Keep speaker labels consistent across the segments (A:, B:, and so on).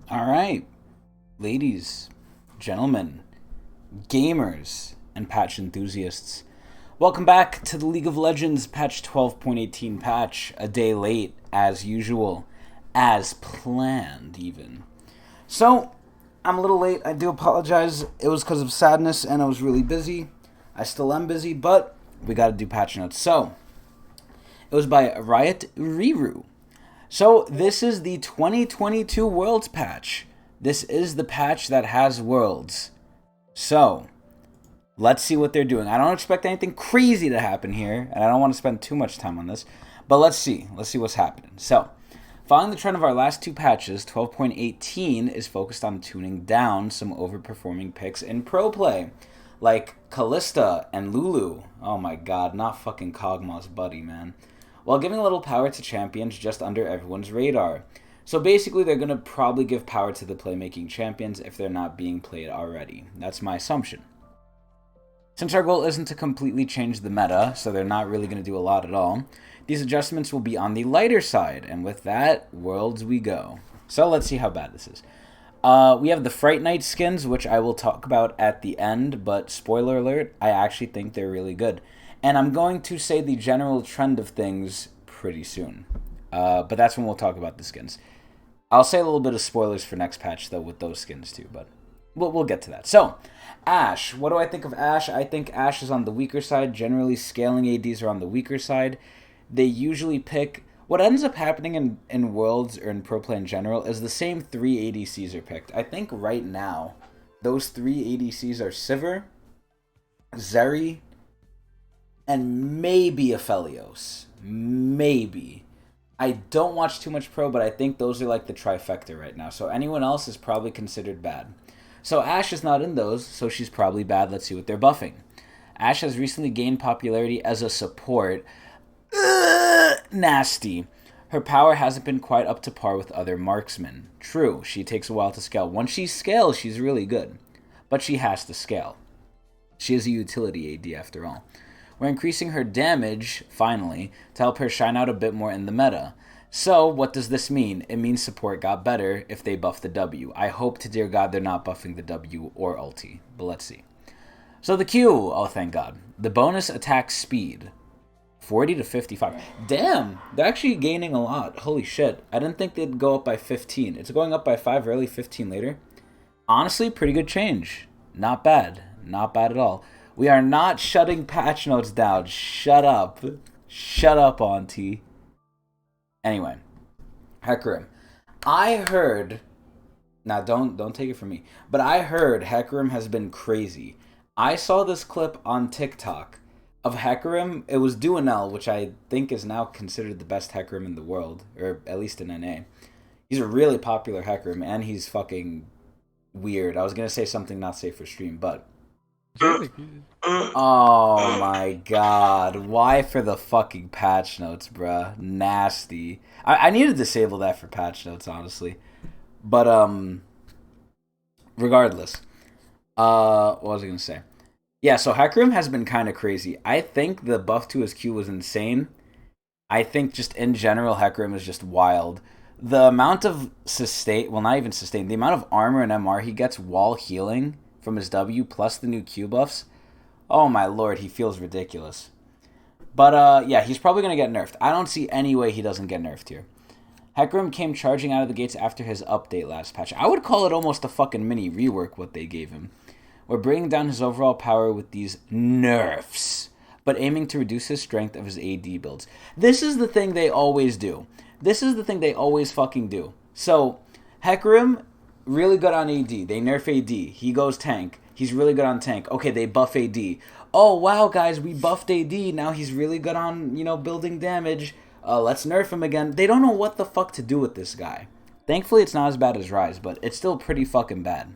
A: All right, ladies, gentlemen, gamers, and patch enthusiasts. Welcome back to the League of Legends patch 12.18 patch, a day late, as usual, as planned, even. So, I'm a little late. I do apologize. It was because of sadness and I was really busy. I still am busy, but we got to do patch notes. So, it was by Riot Riru. So, this is the 2022 Worlds patch. This is the patch that has Worlds. So, let's see what they're doing. I don't expect anything crazy to happen here, and I don't want to spend too much time on this, but let's see. Let's see what's happening. So, following the trend of our last two patches, 12.18 is focused on tuning down some overperforming picks in pro play, like Kalista and Lulu. Oh my god, not fucking Kog'Maw's buddy, man. While giving a little power to champions just under everyone's radar. So basically, they're going to probably give power to the playmaking champions if they're not being played already. That's my assumption. Since our goal isn't to completely change the meta, so they're not really going to do a lot at all, these adjustments will be on the lighter side, and with that, Worlds we go. So let's see how bad this is. We have the Fright Night skins, which I will talk about at the end, but spoiler alert, I actually think they're really good. And I'm going to say the general trend of things pretty soon. But that's when we'll talk about the skins. I'll say a little bit of spoilers for next patch, though, with those skins, too, but we'll get to that. So, Ashe. What do I think of Ashe? I think Ashe is on the weaker side. Generally, scaling ADs are on the weaker side. They usually pick... What ends up happening in Worlds or in Pro Play in general is the same three ADCs are picked. I think right now, those three ADCs are Sivir, Zeri, and maybe Aphelios. Maybe. I don't watch too much pro, but I think those are like the trifecta right now. So anyone else is probably considered bad. So Ashe is not in those, so she's probably bad. Let's see what they're buffing. Ashe has recently gained popularity as a support. Nasty. Her power hasn't been quite up to par with other marksmen. True, she takes a while to scale. Once she scales, she's really good. But she has to scale. She is a utility AD after all. We're increasing her damage, finally, to help her shine out a bit more in the meta. So, what does this mean? It means support got better if they buff the W. I hope to dear God they're not buffing the W or ulti, but let's see. So the Q, oh thank God. The bonus attack speed, 40 to 55. Damn, they're actually gaining a lot. Holy shit, I didn't think they'd go up by 15. It's going up by 5 early, 15 later. Honestly, pretty good change. Not bad. Not bad at all. We are not shutting patch notes down. Shut up. Shut up, Auntie. Anyway, Hecarim. I heard... Now, don't take it from me. But I heard Hecarim has been crazy. I saw this clip on TikTok of Hecarim. It was Duanel, which I think is now considered the best Hecarim in the world. Or at least in NA. He's a really popular Hecarim, and he's fucking weird. I was going to say something not safe for stream, but... Oh my god. Why for the fucking patch notes, bruh? Nasty. I need to disable that for patch notes, honestly. But, regardless. What was I gonna say? Yeah, so Hecarim has been kind of crazy. I think the buff to his Q was insane. I think just in general, Hecarim is just wild. The amount of sustain... Well, not even sustain. The amount of armor and MR he gets while healing... from his W plus the new Q buffs. Oh my lord, he feels ridiculous. But yeah, he's probably going to get nerfed. I don't see any way he doesn't get nerfed here. Hecarim came charging out of the gates after his update last patch. I would call it almost a fucking mini rework what they gave him. We're bringing down his overall power with these nerfs, but aiming to reduce his strength of his AD builds. This is the thing they always do. This is the thing they always fucking do. So, Hecarim... really good on AD. They nerf AD. He goes tank. He's really good on tank. Okay, they buff AD. Oh, wow, guys, we buffed AD. Now he's really good on, building damage. Let's nerf him again. They don't know what the fuck to do with this guy. Thankfully, it's not as bad as Rise, but it's still pretty fucking bad.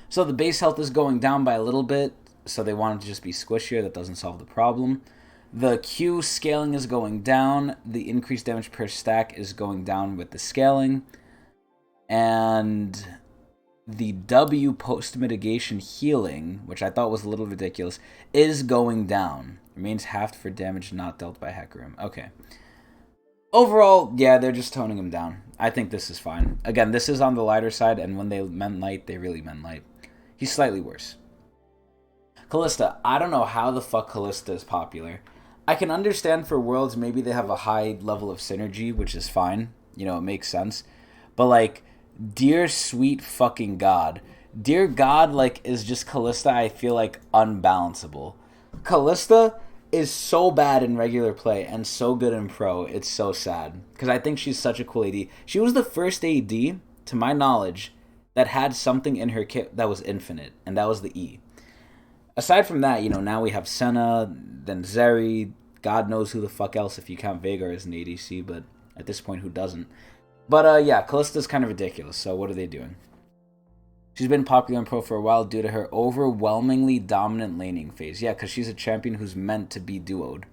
A: So the base health is going down by a little bit, so they want it to just be squishier. That doesn't solve the problem. The Q scaling is going down. The increased damage per stack is going down with the scaling. And the W post-mitigation healing, which I thought was a little ridiculous, is going down. Remains halved for damage not dealt by Hecarim. Okay. Overall, yeah, they're just toning him down. I think this is fine. Again, this is on the lighter side, and when they meant light, they really meant light. He's slightly worse. Callista, I don't know how the fuck Callista is popular. I can understand for worlds maybe they have a high level of synergy, which is fine. You know, it makes sense. But like, dear sweet fucking God. Dear God, like, is just Callista, I feel like, unbalanceable. Callista is so bad in regular play and so good in pro. It's so sad. Because I think she's such a cool AD. She was the first AD, to my knowledge, that had something in her kit that was infinite. And that was the E. Aside from that, you know, now we have Senna, then Zeri, God knows who the fuck else if you count Veigar as an ADC, but at this point, who doesn't? But yeah, Callista's kind of ridiculous, so what are they doing? She's been popular in pro for a while due to her overwhelmingly dominant laning phase. Yeah, because she's a champion who's meant to be duoed.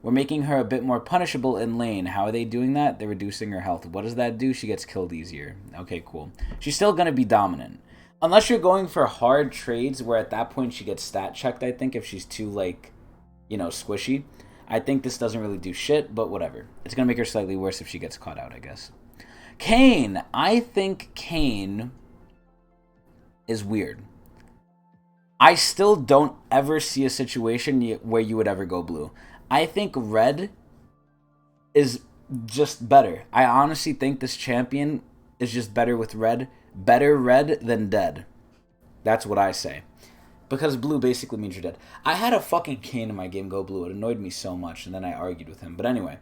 A: We're making her a bit more punishable in lane. How are they doing that? They're reducing her health. What does that do? She gets killed easier. Okay, cool. She's still going to be dominant. Unless you're going for hard trades where at that point she gets stat checked, I think, if she's too, like, you know, squishy. I think this doesn't really do shit, but whatever. It's going to make her slightly worse if she gets caught out, I guess. Kayn. I think Kayn is weird. I still don't ever see a situation where you would ever go blue. I think red is just better. I honestly think this champion is just better with red. Better red than dead. That's what I say. Because blue basically means you're dead. I had a fucking Kayn in my game go blue. It annoyed me so much, and then I argued with him. But anyway,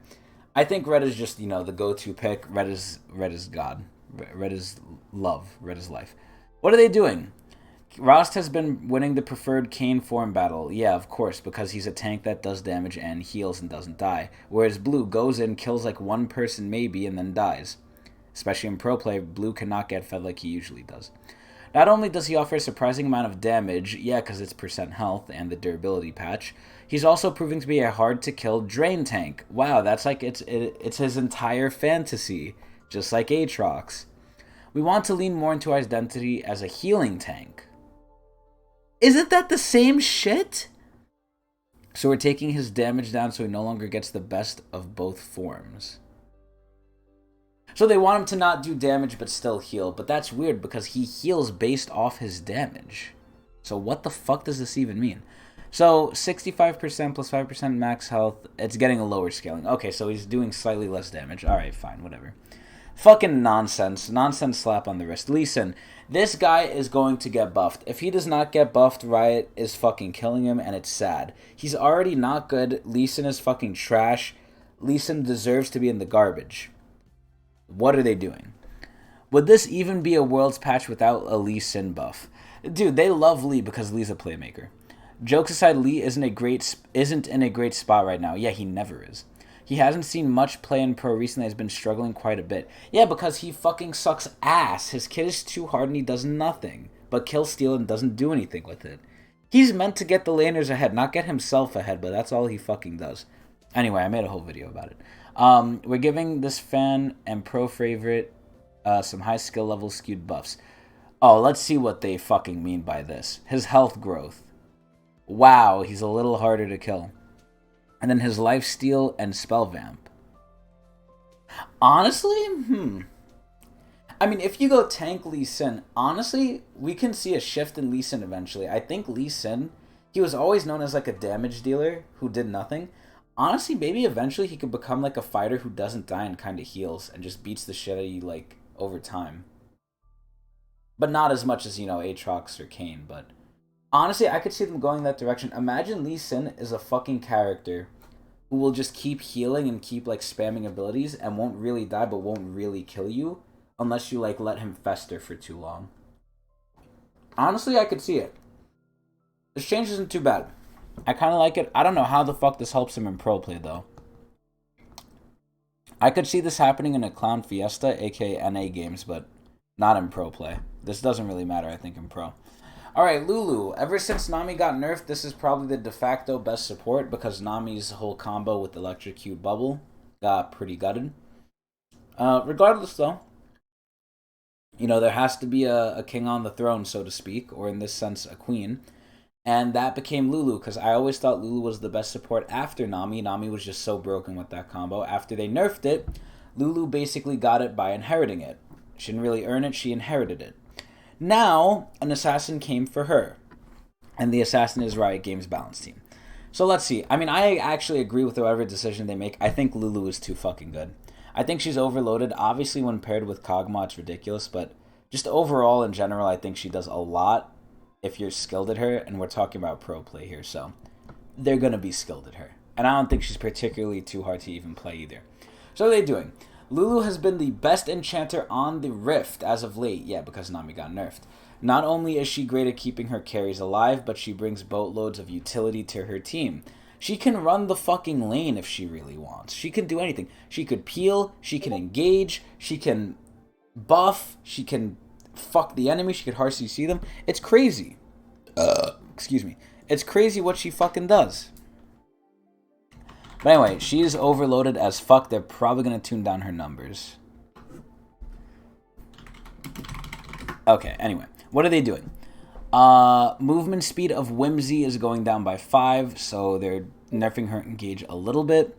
A: I think red is just, you know, the go-to pick. Red is God. Red is love. Red is life. What are they doing? Rost has been winning the preferred Kayn form battle. Yeah, of course, because he's a tank that does damage and heals and doesn't die. Whereas blue goes in, kills like one person maybe, and then dies. Especially in pro play, blue cannot get fed like he usually does. Not only does he offer a surprising amount of damage, yeah, because it's percent health and the durability patch, he's also proving to be a hard-to-kill drain tank. Wow, that's like it's his entire fantasy, just like Aatrox. We want to lean more into our identity as a healing tank. Isn't that the same shit? So we're taking his damage down so he no longer gets the best of both forms. So they want him to not do damage but still heal. But that's weird because he heals based off his damage. So what the fuck does this even mean? So 65% plus 5% max health. It's getting a lower scaling. Okay, so he's doing slightly less damage. Alright, fine, whatever. Fucking nonsense. Nonsense slap on the wrist. Lee Sin, this guy is going to get buffed. If he does not get buffed, Riot is fucking killing him, and it's sad. He's already not good. Lee Sin is fucking trash. Lee Sin deserves to be in the garbage. What are they doing? Would this even be a Worlds patch without a Lee Sin buff? Dude, they love Lee because Lee's a playmaker. Jokes aside, Lee isn't in a great spot right now. Yeah, he never is. He hasn't seen much play in pro recently. Has been struggling quite a bit. Yeah, because he fucking sucks ass. His kit is too hard and he does nothing but kill steal and doesn't do anything with it. He's meant to get the laners ahead, not get himself ahead, but that's all he fucking does. Anyway, I made a whole video about it. We're giving this fan and pro favorite some high skill level skewed buffs. Oh, let's see what they fucking mean by this. His health growth. Wow, he's a little harder to kill. And then his lifesteal and spell vamp. Honestly, I mean, if you go tank Lee Sin, honestly, we can see a shift in Lee Sin eventually. I think Lee Sin, he was always known as like a damage dealer who did nothing. Honestly, maybe eventually he could become like a fighter who doesn't die and kind of heals and just beats the shit out of you like over time. But not as much as, you know, Aatrox or Kayn, but honestly, I could see them going that direction. Imagine Lee Sin is a fucking character who will just keep healing and keep like spamming abilities and won't really die but won't really kill you unless you like let him fester for too long. Honestly, I could see it. This change isn't too bad. I kind of like it. I don't know how the fuck this helps him in pro play though. I could see this happening in a Clown Fiesta, aka NA games, but not in pro play. This doesn't really matter, I think, in pro. Alright, Lulu. Ever since Nami got nerfed, this is probably the de facto best support because Nami's whole combo with Electrocute Bubble got pretty gutted. Regardless, though, you know, there has to be a king on the throne, so to speak, or in this sense, a queen. And that became Lulu, because I always thought Lulu was the best support after Nami. Nami was just so broken with that combo. After they nerfed it, Lulu basically got it by inheriting it. She didn't really earn it, she inherited it. Now, an assassin came for her. And the assassin is Riot Games' balance team. So let's see. I mean, I actually agree with whatever decision they make. I think Lulu is too fucking good. I think she's overloaded. Obviously, when paired with Kog'Maw, it's ridiculous. But just overall, in general, I think she does a lot if you're skilled at her. And we're talking about pro play here, so they're going to be skilled at her. And I don't think she's particularly too hard to even play either. So what are they doing? Lulu has been the best enchanter on the Rift as of late. Yeah, because Nami got nerfed. Not only is she great at keeping her carries alive, but she brings boatloads of utility to her team. She can run the fucking lane if she really wants. She can do anything. She could peel, she can engage, she can buff, she can fuck the enemy, she could hard CC them. It's crazy. Excuse me. It's crazy what she fucking does. But anyway, she's overloaded as fuck. They're probably going to tune down her numbers. Okay, anyway. What are they doing? Movement speed of Whimsy is going down by 5, so they're nerfing her engage a little bit.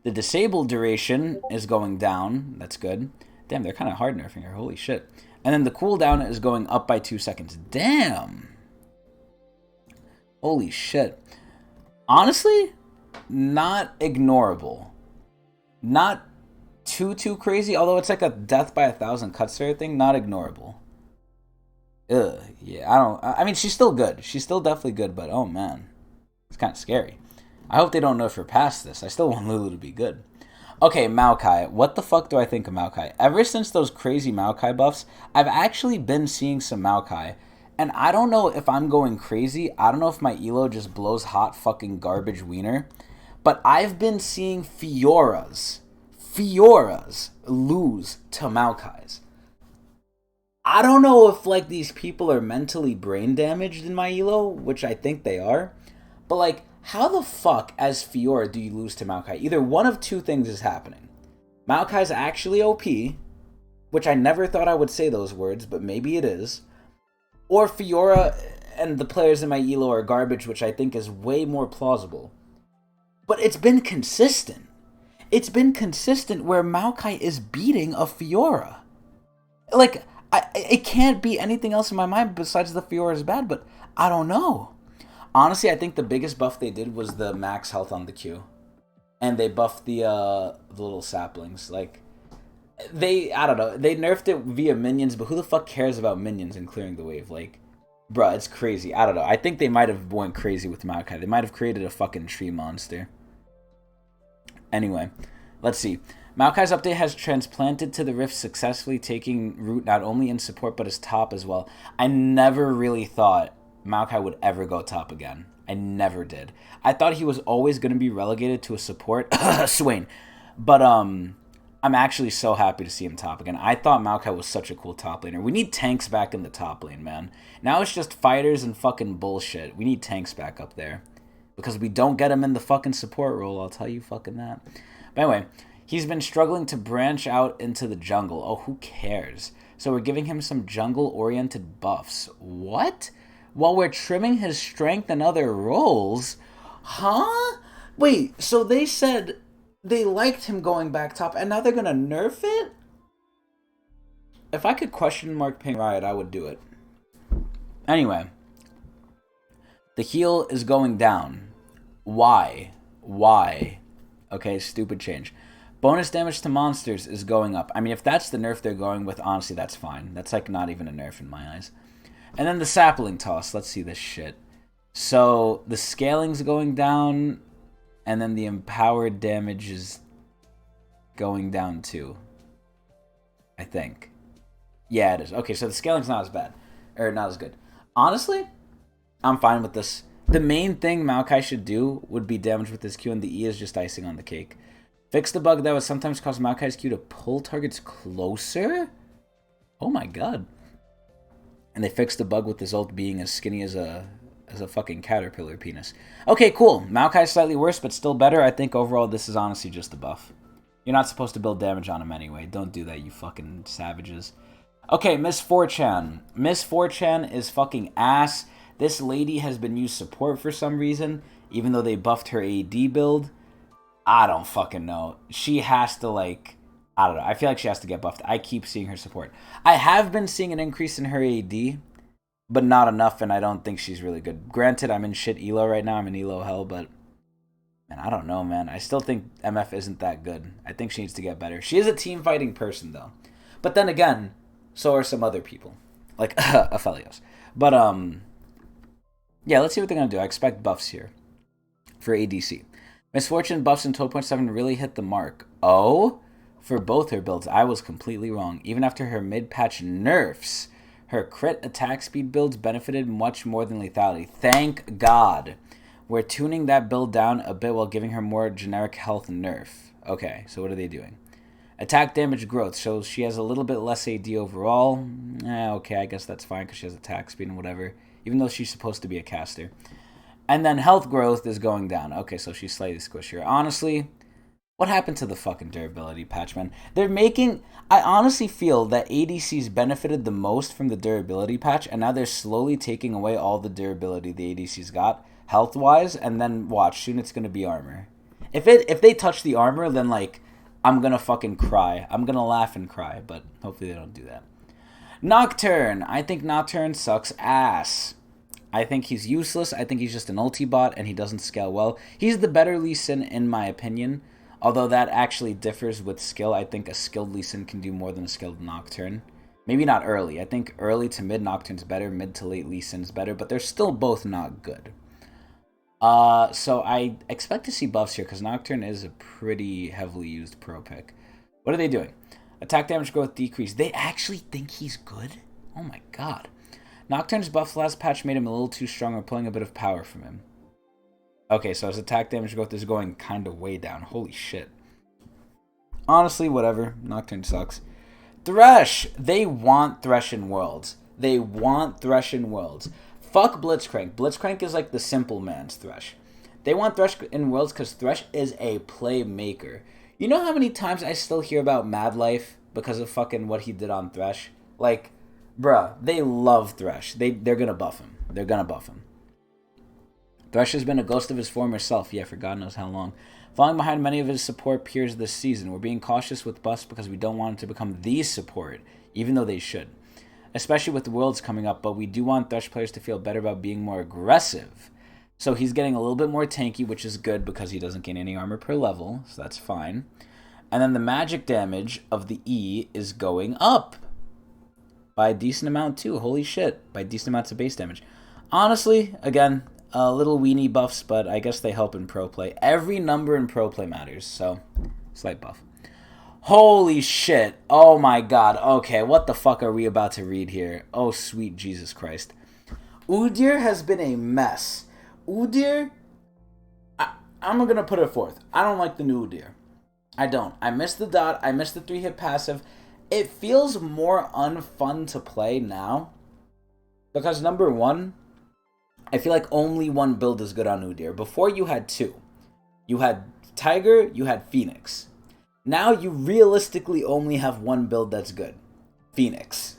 A: The disable duration is going down. That's good. Damn, they're kind of hard nerfing her. Holy shit. And then the cooldown is going up by 2 seconds. Damn. Holy shit. Honestly, not ignorable. Not too crazy, although it's like a death by 1,000 cuts sort of thing. Not ignorable. Ugh, yeah, I mean, she's still good. She's still definitely good, but oh man. It's kind of scary. I hope they don't nerf her past this. I still want Lulu to be good. Okay, Maokai. What the fuck do I think of Maokai? Ever since those crazy Maokai buffs, I've actually been seeing some Maokai. And I don't know if I'm going crazy. I don't know if my elo just blows hot fucking garbage wiener. But I've been seeing Fioras lose to Maokais. I don't know if, like, these people are mentally brain damaged in my elo, which I think they are. But, like, how the fuck, as Fiora, do you lose to Maokai? Either one of two things is happening. Maokai's actually OP, which I never thought I would say those words, but maybe it is. Or Fiora and the players in my elo are garbage, which I think is way more plausible. But it's been consistent. It's been consistent where Maokai is beating a Fiora. Like, it can't be anything else in my mind besides the Fiora is bad, but I don't know. Honestly, I think the biggest buff they did was the max health on the Q. And they buffed the little saplings. Like, I don't know, they nerfed it via minions, but who the fuck cares about minions and clearing the wave? Like, bruh, it's crazy. I don't know. I think they might have went crazy with Maokai. They might have created a fucking tree monster. Anyway, let's see. Maokai's update has transplanted to the Rift, successfully taking root not only in support but as top as well. I never really thought Maokai would ever go top again. I never did. I thought he was always going to be relegated to a support, Swain. But I'm actually so happy to see him top again. I thought Maokai was such a cool top laner. We need tanks back in the top lane, man. Now it's just fighters and fucking bullshit. We need tanks back up there. Because we don't get him in the fucking support role, I'll tell you fucking that. But anyway, he's been struggling to branch out into the jungle. Oh, who cares? So we're giving him some jungle-oriented buffs. What? While we're trimming his strength and other roles? Huh? Wait, so they said they liked him going back top, and now they're gonna nerf it? If I could question mark ping Riot, I would do it. Anyway. The heal is going down. Why? Okay, stupid change. Bonus damage to monsters is going up. I mean, if that's the nerf they're going with, honestly, that's fine. That's, like, not even a nerf in my eyes. And then the sapling toss. Let's see this shit. So, the scaling's going down, and then the empowered damage is going down, too. I think. Yeah, it is. Okay, so the scaling's not as bad. Or, not as good. Honestly, I'm fine with this. The main thing Maokai should do would be damage with his Q, and the E is just icing on the cake. Fix the bug that would sometimes cause Maokai's Q to pull targets closer? Oh my god. And they fixed the bug with his ult being as skinny as a fucking caterpillar penis. Okay, cool. Maokai's slightly worse, but still better. I think overall this is honestly just a buff. You're not supposed to build damage on him anyway. Don't do that, you fucking savages. Okay, Miss 4chan. Miss 4chan is fucking ass. This lady has been used support for some reason, even though they buffed her AD build. I don't fucking know. She has to, like, I don't know. I feel like she has to get buffed. I keep seeing her support. I have been seeing an increase in her AD, but not enough, and I don't think she's really good. Granted, I'm in shit elo right now. I'm in elo hell, but man, I don't know, man. I still think MF isn't that good. I think she needs to get better. She is a team fighting person, though. But then again, so are some other people, like Aphelios. But yeah, let's see what they're gonna do. I expect buffs here for ADC. Misfortune buffs in 12.7 really hit the mark. Oh, for both her builds, I was completely wrong. Even after her mid-patch nerfs, her crit attack speed builds benefited much more than lethality. Thank God. We're tuning that build down a bit while giving her more generic health nerf. Okay, so what are they doing? Attack damage growth, so she has a little bit less AD overall. Okay, I guess that's fine because she has attack speed and whatever, even though she's supposed to be a caster. And then health growth is going down. Okay, so she's slightly squishier. Honestly, what happened to the fucking durability patch, man? They're making... I honestly feel that ADCs benefited the most from the durability patch, and now they're slowly taking away all the durability the ADCs got, health-wise, and then watch, soon it's going to be armor. If they touch the armor, then, like, I'm going to fucking cry. I'm going to laugh and cry, but hopefully they don't do that. Nocturne. I think Nocturne sucks ass. I think he's useless. I think he's just an ulti bot, and he doesn't scale well. He's the better Lee Sin, in my opinion, although that actually differs with skill. I think a skilled Lee Sin can do more than a skilled Nocturne. Maybe not early. I think early to mid Nocturne's better, mid to late Lee Sin's better, but they're still both not good. So I expect to see buffs here, because Nocturne is a pretty heavily used pro pick. What are they doing? Attack damage growth decrease. They actually think he's good? Oh my god. Nocturne's buff last patch made him a little too strong, or pulling a bit of power from him. Okay, so his attack damage growth is going kind of way down. Holy shit. Honestly, whatever. Nocturne sucks. Thresh! They want Thresh in Worlds. They want Thresh in Worlds. Fuck Blitzcrank. Blitzcrank is like the simple man's Thresh. They want Thresh in Worlds because Thresh is a playmaker. You know how many times I still hear about Mad Life because of fucking what he did on Thresh? Like, bruh, they love Thresh. They're gonna buff him. They're gonna buff him. Thresh has been a ghost of his former self, yeah, for God knows how long. Falling behind many of his support peers this season. We're being cautious with buffs because we don't want him to become the support, even though they should. Especially with the Worlds coming up, but we do want Thresh players to feel better about being more aggressive. So he's getting a little bit more tanky, which is good because he doesn't gain any armor per level, so that's fine. And then the magic damage of the E is going up by a decent amount too. Holy shit, by decent amounts of base damage. Honestly, again, little weenie buffs, but I guess they help in pro play. Every number in pro play matters, so slight buff. Holy shit. Oh my god. Okay, what the fuck are we about to read here? Oh, sweet Jesus Christ. Udyr has been a mess. Udyr, I'm gonna put it forth. I don't like the new Udyr. I don't. I miss the dot. I miss the 3-hit passive. It feels more unfun to play now. Because number one, I feel like only one build is good on Udyr. Before you had two. You had Tiger, you had Phoenix. Now you realistically only have one build that's good. Phoenix.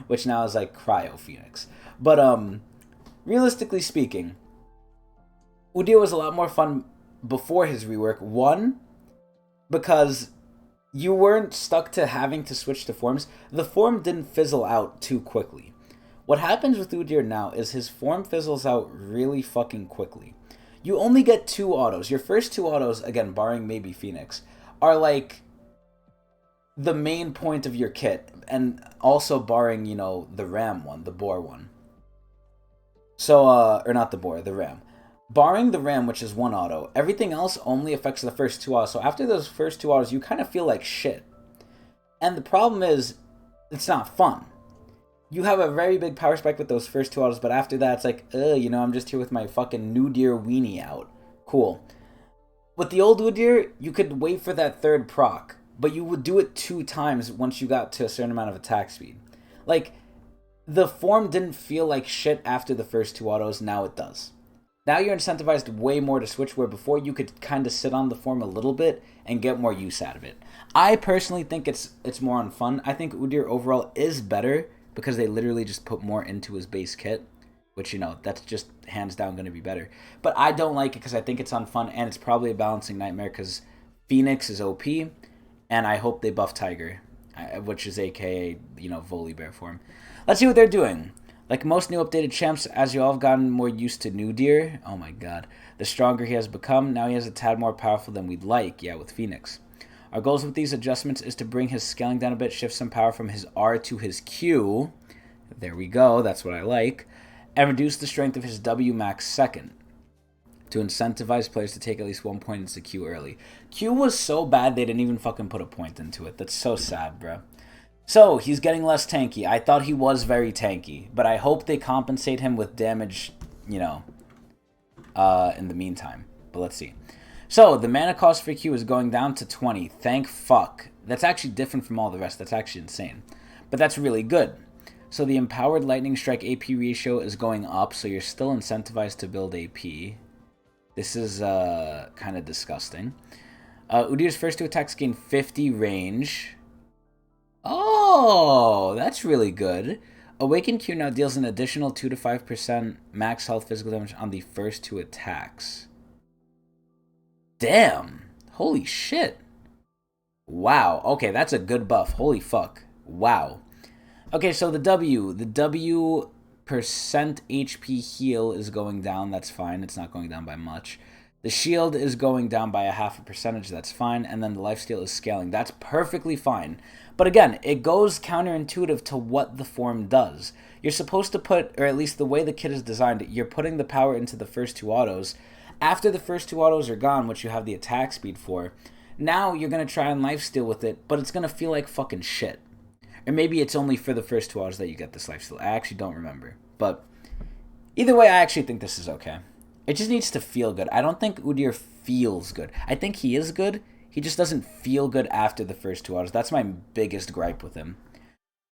A: Which now is like Cryo Phoenix. But realistically speaking, Udyr was a lot more fun before his rework. One, because you weren't stuck to having to switch to forms. The form didn't fizzle out too quickly. What happens with Udyr now is his form fizzles out really fucking quickly. You only get 2 autos. Your first 2 autos, again, barring maybe Phoenix, are like the main point of your kit. And also barring, you know, the Ram one, the Boar one. So, or not the Boar, the Ram. Barring the Ram, which is 1 auto, everything else only affects the first 2 autos. So after those first 2 autos, you kind of feel like shit. And the problem is, it's not fun. You have a very big power spike with those first 2 autos, but after that, it's like, you know, I'm just here with my fucking Udyr weenie out. Cool. With the old Udyr, you could wait for that 3rd proc, but you would do it 2 times once you got to a certain amount of attack speed. Like, the form didn't feel like shit after the first 2 autos, now it does. Now you're incentivized way more to switch, where before you could kind of sit on the form a little bit and get more use out of it. I personally think it's more unfun. I think Udyr overall is better, because they literally just put more into his base kit. which, that's just hands down going to be better. But I don't like it because I think it's unfun, and it's probably a balancing nightmare because Phoenix is OP, and I hope they buff Tiger, which is aka, Volibear form. Let's see what they're doing. Like most new updated champs, as you all have gotten more used to New Deer, oh my god, the stronger he has become. Now he is a tad more powerful than we'd like, with Phoenix. Our goals with these adjustments is to bring his scaling down a bit, shift some power from his R to his Q. There we go, that's what I like. And reduce the strength of his W max second to incentivize players to take at least 1 point into Q early. Q was so bad they didn't even fucking put a point into it. That's so sad, bro. So, he's getting less tanky. I thought he was very tanky, but I hope they compensate him with damage, in the meantime. But let's see. So, the mana cost for Q is going down to 20. Thank fuck. That's actually different from all the rest. That's actually insane. But that's really good. So the Empowered Lightning Strike AP ratio is going up, so you're still incentivized to build AP. This is kind of disgusting. Udyr's first two attacks gain 50 range. Oh, that's really good. Awakened Q now deals an additional 2 to 5% max health physical damage on the first two attacks. Damn. Holy shit. Wow. Okay, that's a good buff. Holy fuck. Wow. Okay, so the W percent HP heal is going down. That's fine. It's not going down by much. The shield is going down by a 0.5%. That's fine. And then the lifesteal is scaling. That's perfectly fine. But again, it goes counterintuitive to what the form does. You're supposed to put, or at least the way the kit is designed, you're putting the power into the first two autos. After the first two autos are gone, which you have the attack speed for, now you're going to try and lifesteal with it, but it's going to feel like fucking shit. Or maybe it's only for the first 2 hours that you get this lifesteal. I actually don't remember. But either way, I actually think this is okay. It just needs to feel good. I don't think Udyr feels good. I think he is good. He just doesn't feel good after the first 2 hours. That's my biggest gripe with him.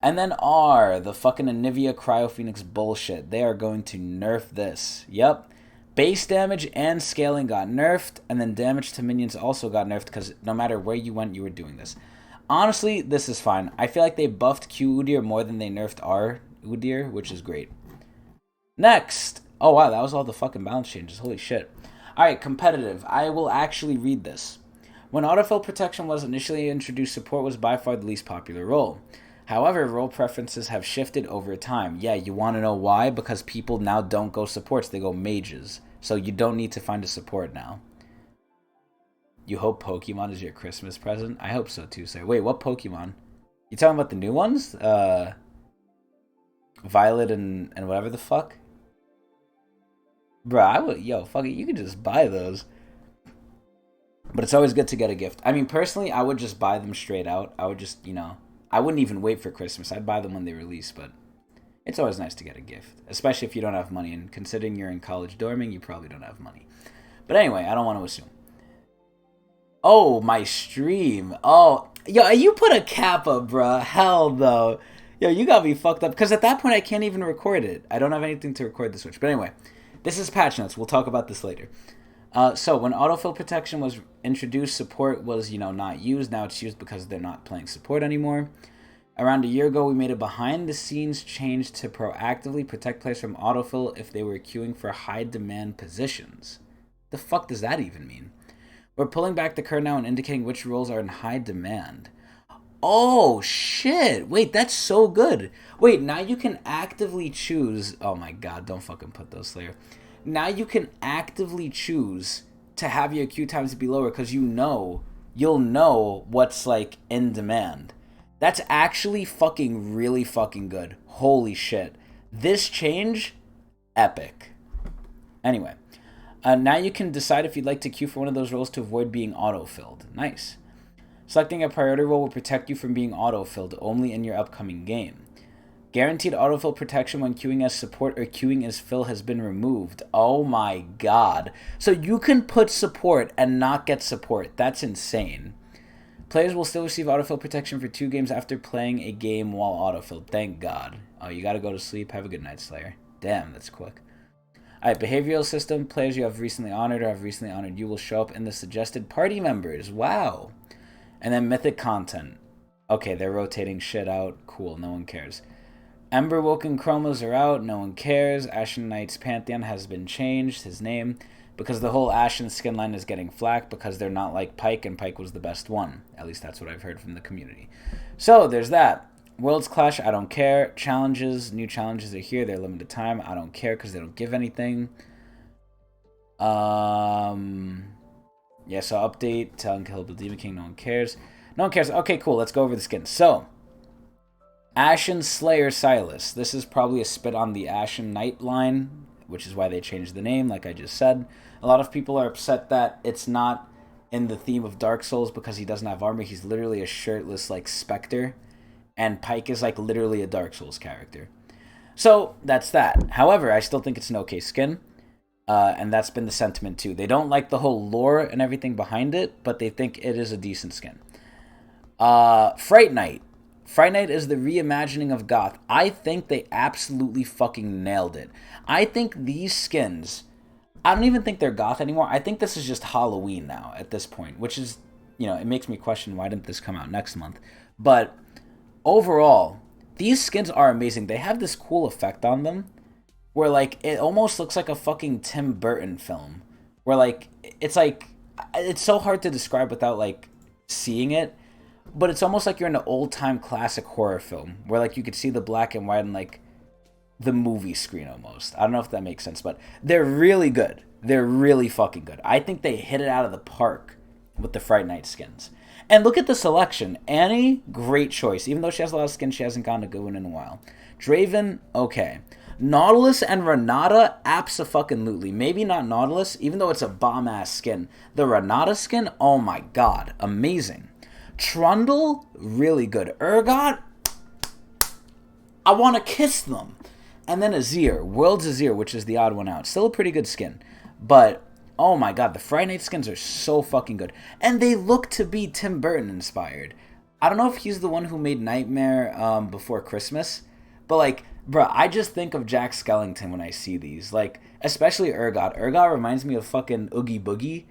A: And then R, the fucking Anivia Cryo Phoenix bullshit. They are going to nerf this. Yep. Base damage and scaling got nerfed. And then damage to minions also got nerfed because no matter where you went, you were doing this. Honestly, this is fine. I feel like they buffed Q Udyr more than they nerfed R Udyr, which is great. Next. Oh, wow, that was all the fucking balance changes. Holy shit. Alright, competitive. I will actually read this. When autofill protection was initially introduced, support was by far the least popular role. However, role preferences have shifted over time. Yeah, you want to know why? Because people now don't go supports, they go mages. So you don't need to find a support now. You hope Pokemon is your Christmas present? I hope so too, sir. Wait, what Pokemon? You talking about the new ones? Violet and whatever the fuck? Bruh, I would, fuck it, you can just buy those. But it's always good to get a gift. I mean, personally, I would just buy them straight out. I would just, I wouldn't even wait for Christmas. I'd buy them when they release, but it's always nice to get a gift. Especially if you don't have money, and considering you're in college dorming, you probably don't have money. But anyway, I don't want to assume. Oh, my stream. Oh, yo, you put a kappa, bruh. Hell no. Yo, you got me fucked up. Because at that point, I can't even record it. I don't have anything to record the Switch. But anyway, this is patch notes. We'll talk about this later. So, when autofill protection was introduced, support was, not used. Now it's used because they're not playing support anymore. Around a year ago, we made a behind-the-scenes change to proactively protect players from autofill if they were queuing for high-demand positions. The fuck does that even mean? We're pulling back the curtain now and indicating which roles are in high demand. Oh, shit. Wait, that's so good. Wait, now you can actively choose... Oh, my God, don't fucking put those there. Now you can actively choose to have your queue times be lower because you'll know what's, in demand. That's actually fucking really fucking good. Holy shit. This change, epic. Anyway. Now you can decide if you'd like to queue for one of those roles to avoid being auto-filled. Nice. Selecting a priority role will protect you from being auto-filled only in your upcoming game. Guaranteed autofill protection when queuing as support or queuing as fill has been removed. Oh my god. So you can put support and not get support. That's insane. Players will still receive autofill protection for 2 games after playing a game while autofilled. Thank god. Oh, you gotta go to sleep. Have a good night, Slayer. Damn, that's quick. Alright, behavioral system. Players you have recently honored or have recently honored you will show up in the suggested party members. Wow. And then mythic content. Okay, they're rotating shit out. Cool, no one cares. Ember Woken Chromas are out. No one cares. Ashen Knight's Pantheon has been changed, his name, because the whole Ashen skin line is getting flack because they're not like Pike, and Pike was the best one. At least that's what I've heard from the community. So there's that. Worlds Clash, I don't care. Challenges, new challenges are here. They're limited time. I don't care because they don't give anything. Yeah, so update. Tell Unkillable Demon King. No one cares. No one cares. Okay, cool. Let's go over the skins. So, Ashen Slayer Silas. This is probably a spit on the Ashen Knight line, which is why they changed the name, like I just said. A lot of people are upset that it's not in the theme of Dark Souls because he doesn't have armor. He's literally a shirtless, like, specter. And Pike is, like, literally a Dark Souls character. So, that's that. However, I still think it's an okay skin. And that's been the sentiment, too. They don't like the whole lore and everything behind it, but they think it is a decent skin. Fright Night. Fright Night is the reimagining of Goth. I think they absolutely fucking nailed it. I think these skins, I don't even think they're Goth anymore. I think this is just Halloween now at this point, which is, you know, it makes me question why didn't this come out next month. But overall, these skins are amazing. They have this cool effect on them where, like, it almost looks like a fucking Tim Burton film. Where, like, it's so hard to describe without, like, seeing it. But it's almost like you're in an old-time classic horror film. Where, like, you could see the black and white and, like, the movie screen almost. I don't know if that makes sense. But they're really good. They're really fucking good. I think they hit it out of the park with the Fright Night skins. And look at the selection. Annie, great choice. Even though she has a lot of skins, she hasn't gotten a good one in a while. Draven, okay. Nautilus and Renata, abso-fucking-lutely. Maybe not Nautilus, even though it's a bomb-ass skin. The Renata skin, oh my god, amazing. Trundle, really good. Urgot, I want to kiss them. And then Azir, World's Azir, which is the odd one out. Still a pretty good skin. But, oh my god, the Fright Night skins are so fucking good. And they look to be Tim Burton inspired. I don't know if he's the one who made Nightmare Before Christmas, but, like, bro, I just think of Jack Skellington when I see these. Like, especially Urgot. Urgot reminds me of fucking Oogie Boogie.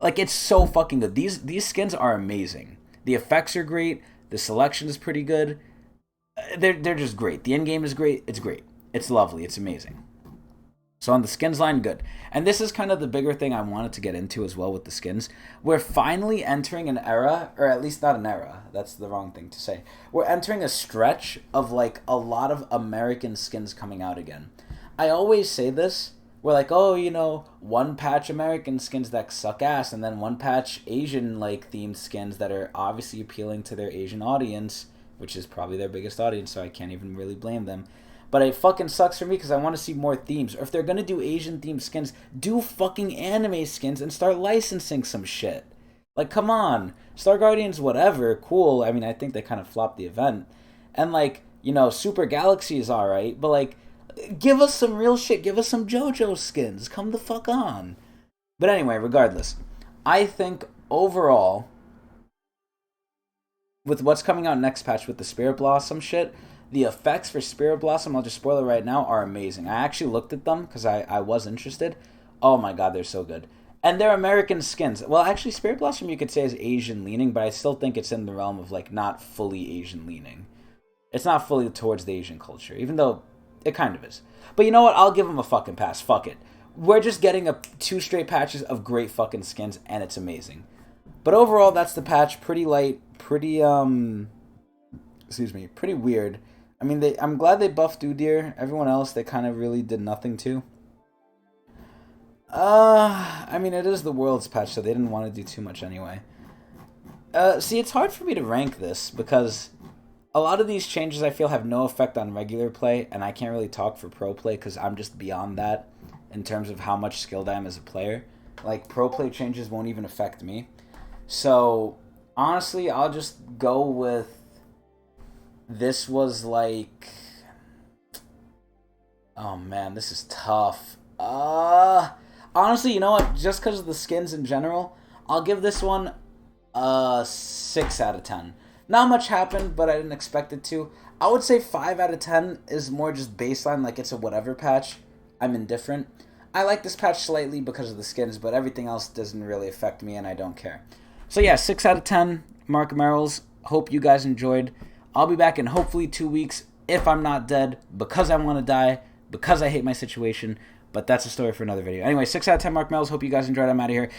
A: Like, it's so fucking good. These skins are amazing. The effects are great. The selection is pretty good. They're just great. The end game is great. It's great. It's lovely. It's amazing. So on the skins line, good. And this is kind of the bigger thing I wanted to get into as well with the skins. We're finally entering an era, or at least not an era. That's the wrong thing to say. We're entering a stretch of, like, a lot of American skins coming out again. I always say this. We're like, oh, you know, one patch American skins that suck ass, and then one patch Asian, like, themed skins that are obviously appealing to their Asian audience, which is probably their biggest audience, so I can't even really blame them. But it fucking sucks for me because I want to see more themes. Or if they're going to do Asian-themed skins, do fucking anime skins and start licensing some shit. Like, come on. Star Guardians, whatever, cool. I mean, I think they kind of flopped the event. And, like, you know, Super Galaxy is alright, but, like, give us some real shit. Give us some JoJo skins. Come the fuck on. But anyway, regardless, I think overall, with what's coming out next patch with the Spirit Blossom shit, the effects for Spirit Blossom, I'll just spoil it right now, are amazing. I actually looked at them because I was interested. Oh my god, they're so good. And they're American skins. Well, actually, Spirit Blossom you could say is Asian leaning, but I still think it's in the realm of, like, not fully Asian leaning. It's not fully towards the Asian culture, even though it kind of is. But you know what? I'll give them a fucking pass. Fuck it. We're just getting 2 straight patches of great fucking skins, and it's amazing. But overall, that's the patch. Pretty light. Pretty weird. I mean, I'm glad they buffed Udyr. Everyone else, they kind of really did nothing to. I mean, it is the Worlds patch, so they didn't want to do too much anyway. See, it's hard for me to rank this, because a lot of these changes I feel have no effect on regular play, and I can't really talk for pro play, because I'm just beyond that in terms of how much skilled I am as a player. Like, pro play changes won't even affect me. So, honestly, I'll just go with... This was like... Oh man, this is tough. Honestly, you know what? Just because of the skins in general, I'll give this one a 6 out of 10. Not much happened, but I didn't expect it to. I would say 5 out of 10 is more just baseline, like it's a whatever patch. I'm indifferent. I like this patch slightly because of the skins, but everything else doesn't really affect me and I don't care. So yeah, 6 out of 10, Mark Merrills. Hope you guys enjoyed. I'll be back in hopefully 2 weeks if I'm not dead, because I want to die, because I hate my situation. But that's a story for another video. Anyway, 6 out of 10 Mark Mells. Hope you guys enjoyed. I'm out of here.